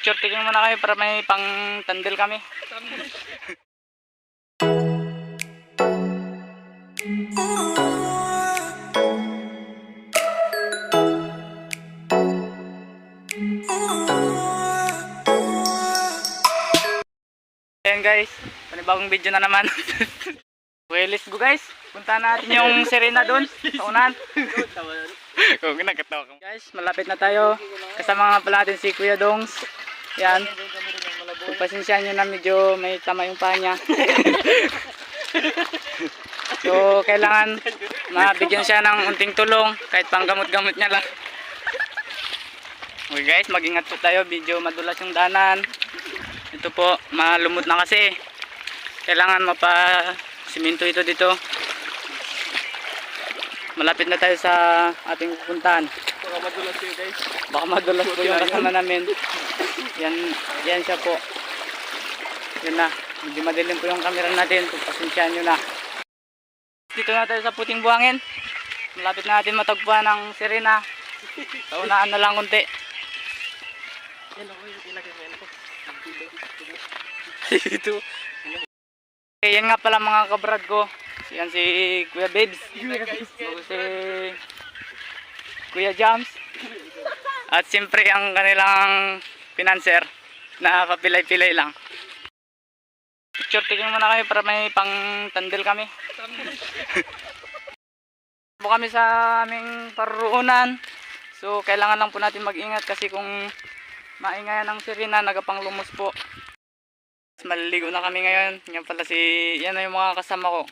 Picture taking muna kami para may pang tandil kami. Ayan guys, panibagong video na naman. Okay, let's go guys. Punta natin yung Serena doon sa unahan. Kung ginagatawa ka. Guys, malapit na tayo. Kasama nga pala natin si Kuya Dongs. Yan. Pagpasensyahan nyo na medyo may tama yung paa niya. So, kailangan mabigyan siya ng unting tulong. Kahit pang gamot-gamot niya lang. Okay guys, mag-ingat po tayo. Medyo madulas yung danan. Ito po, malumot na kasi. Kailangan mapa-siminto ito dito. Malapit na tayo sa ating pupuntahan. Baka madulas yun guys. Baka madulas po yung kasama namin. Yan siya po. Yun na. Medyo madilim po yung camera natin. Pagpasensyahan nyo na. Dito na tayo sa puting buhangin. Malapit na natin matagpuan ng Serena. Sa unaan na lang konti. Yan ako yung ilagay mo yan ako. Ito. Okay, yan nga pala mga kabrad ko. Yan si Kuya Babes. Si Kuya Jams. At siyempre ang kanilang financer na papilay-pilay lang. Picture taking muna kami para may pang tandil kami. Po kami sa aming paruunan. So kailangan lang po natin mag-ingat kasi kung maingayan ng Serena, nagapang lumos po. Maliligo na kami ngayon. Yan pala yan na yung mga kasama ko.